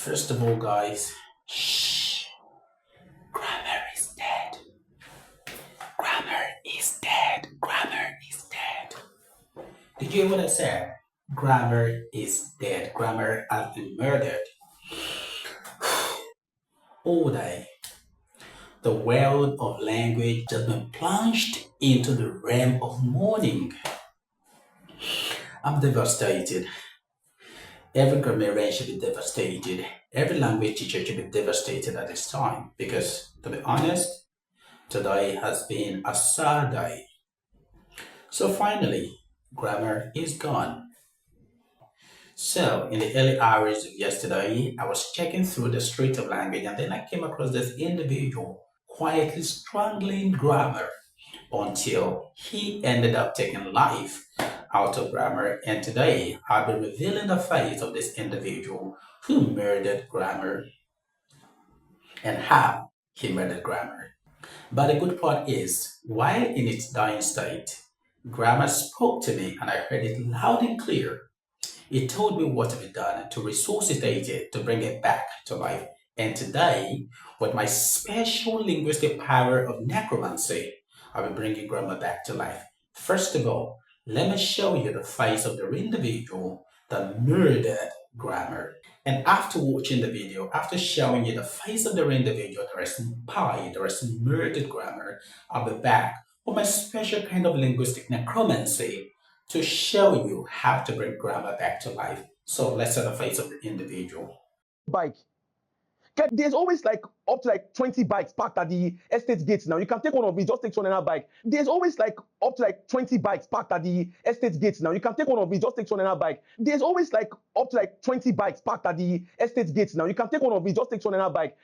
First of all, guys, shh, grammar is dead. Grammar is dead. Grammar is dead. Did you hear what I said? Grammar is dead. Grammar has been murdered. All day, the world of language has been plunged into the realm of mourning. I'm devastated. Every grammarian should be devastated. Every language teacher should be devastated at this time because, to be honest, today has been a sad day. So finally, grammar is gone. So in the early hours of yesterday, I was checking through the street of language and then I came across this individual quietly strangling grammar until he ended up taking life out of grammar. And today, I'll be revealing the face of this individual who murdered grammar and how he murdered grammar. But the good part is, while in its dying state, grammar spoke to me and I heard it loud and clear. It told me what to be done to resuscitate it, to bring it back to life. And today, with my special linguistic power of necromancy, I will bring your grammar back to life. First of all, let me show you the face of the individual that murdered grammar. And after watching the video, after showing you the face of the individual that has murdered grammar, I'll be back with my special kind of linguistic necromancy to show you how to bring grammar back to life. So let's see the face of the individual. Bike. There's always like up to like 20 bikes parked at the estate gates now. You can take one of it, just take one another bike. There's always like up to like 20 bikes parked at the estate gates now. You can take one of it, just take one another bike. There's always like up to like 20 bikes parked at the estate gates now. You can take one of it, just take one another bike.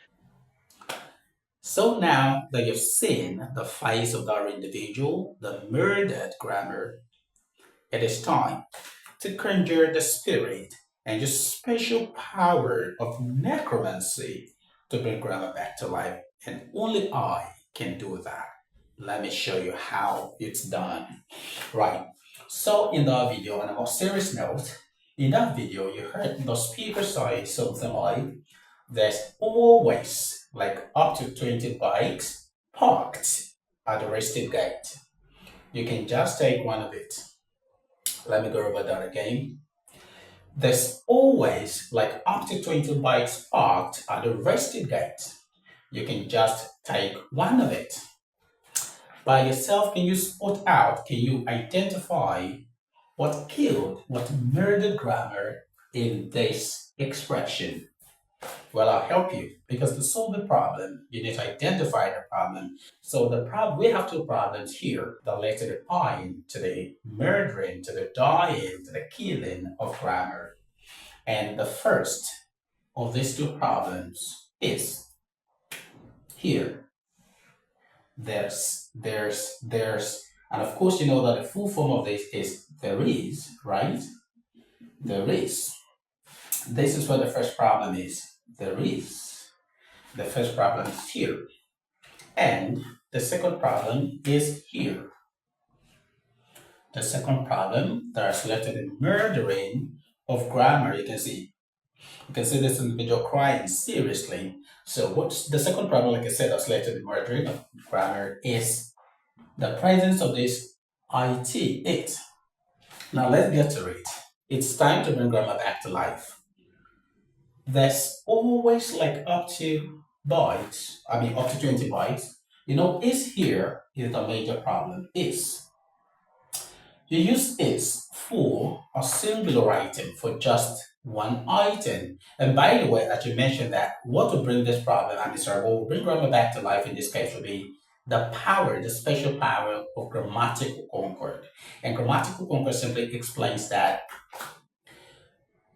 So now that you've seen the face of that individual, the murdered grammar, it is time to conjure the spirit and your special power of necromancy to bring grammar back to life. And only I can do that. Let me show you how it's done. Right. So in that video, on a more serious note, in that video, you heard the speaker say something like, there's always like up to 20 bikes parked at the resting gate. You can just take one of it. Let me go over that again. There's always like up to 20 bikes parked at the resting gate. You can just take one of it. By yourself, can you spot out, can you identify what killed, what murdered grammar in this expression? Well, I'll help you because to solve the problem, you need to identify the problem. So we have two problems here that led to the dying, to the murdering, to the dying, to the killing of grammar. And the first of these two problems is here. There's, and of course you know that the full form of this is there is, right? There is. This is what the first problem is. There is. The first problem is here. And the second problem is here. The second problem that is related to the murdering of grammar, you can see this individual crying seriously. So what's the second problem, like I said, that's related to the murdering of grammar is the presence of this it. Now let's get to it. It's time to bring grammar back to life. There's always like up to 20 bytes. You know, is here is the major problem. Is. You use is for a singular item, for just one item. And by the way, as you mentioned that, what will bring this problem, what will bring grammar back to life in this case will be the special power of grammatical concord. And grammatical concord simply explains that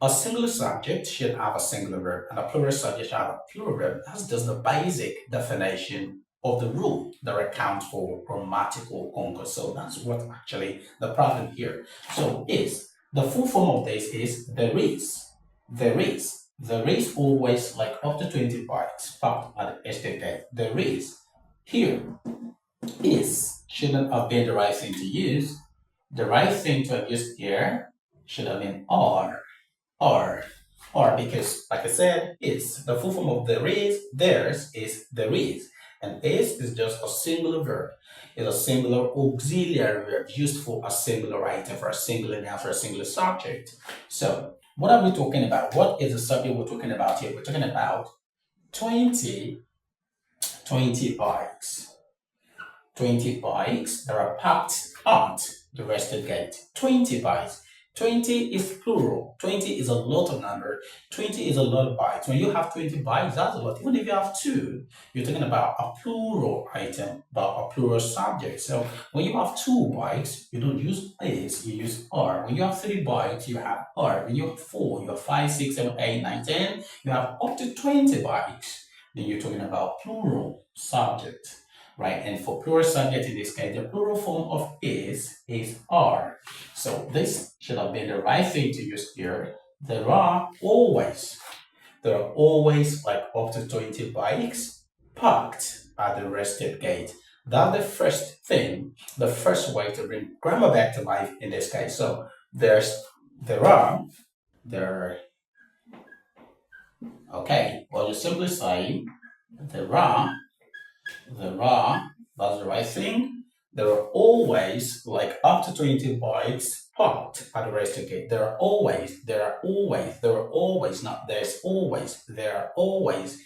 a singular subject should have a singular verb, and a plural subject should have a plural verb. That's just the basic definition of the rule that accounts for grammatical concord. So that's what actually the problem here. So is, the full form of this is there is. There is. There is always like up to 20 bytes parked at the estate gate. There is. Here, is shouldn't have been the right thing to use. The right thing to have used here should have been are. Or because, like I said, is. The full form of there is, theirs is there is. And is just a singular verb. It's a singular auxiliary verb used for a singular item, for a singular noun, for a singular subject. So, what are we talking about? What is the subject we're talking about here? We're talking about 20 bikes. 20 bikes that are parked at the rested gate. 20 bikes. 20 is plural. 20 is a lot of number. 20 is a lot of bikes. When you have 20 bikes, that's a lot. Even if you have two, you're talking about a plural item, about a plural subject. So when you have two bikes, you don't use is, you use are. When you have three bikes, you have are. When you have four, you have 5, 6, 7, 8, 9, 10. You have up to 20 bikes. Then you're talking about plural subject. Right, and for plural subject in this case, the plural form of is are. So this should have been the right thing to use here. There are always like up to 20 bikes parked at the rested gate. That's the first thing, the first way to bring grammar back to life in this case. So there are, okay, well, you simply say there are, that's the right thing. There are always like up to 20 bikes parked at the resting gate. There are always, not there's always, there are always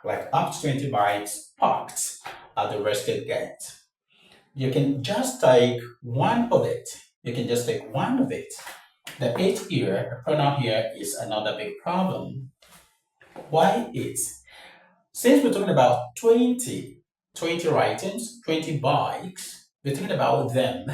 like up to 20 bikes parked at the resting gate. You can just take one of it. The it here, the pronoun here is another big problem. Why it's? Since we're talking about 20 items, 20 bikes, we're talking about them,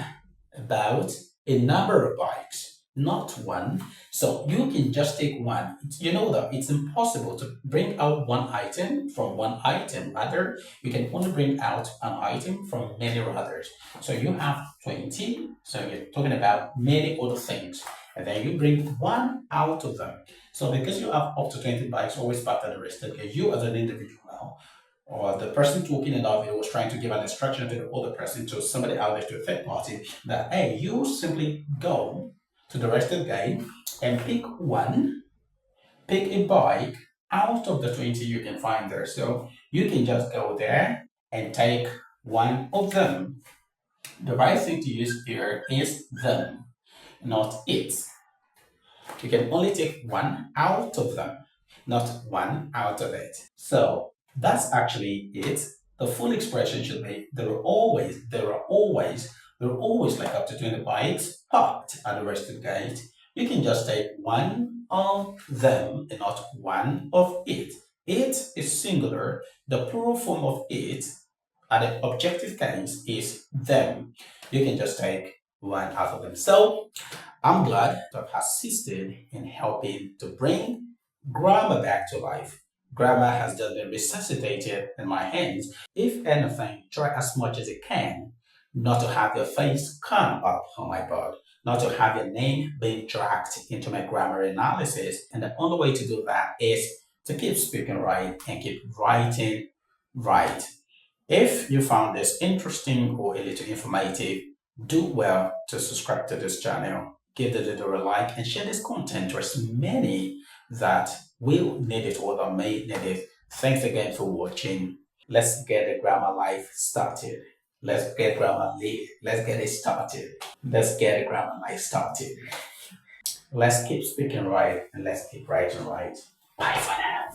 about a number of bikes, not one. So you can just take one. You know that it's impossible to bring out one item from one item. Rather, you can only bring out an item from many others. So you have 20, so you're talking about many other things. And then you bring one out of them. So because you have up to 20 bikes always parked at the rested gate, you as an individual now, or the person talking in that video was trying to give an instruction to the other person, to somebody out there, to a third party, that, hey, you simply go to the rested gate and pick a bike out of the 20 you can find there. So you can just go there and take one of them. The right thing to use here is them, not it. You can only take one out of them, not one out of it. So that's actually it. The full expression should be there are always like up to 20 bikes parked at the resting gate. You can just take one of them and not one of it. It is singular. The plural form of it at the objective case is them. You can just take one out of them. So I'm glad to have assisted in helping to bring grammar back to life. Grammar has just been resuscitated in my hands. If anything, try as much as you can not to have your face come up on my board, not to have your name being dragged into my grammar analysis. And the only way to do that is to keep speaking right and keep writing right. If you found this interesting or a little informative, do well to subscribe to this channel, give the video a like, and share this content to as many that will need it or that may need it. Thanks again for watching. Let's get the grammar life started. Let's get it started. Let's get the grammar life started. Let's keep speaking right and let's keep writing right. Bye for now.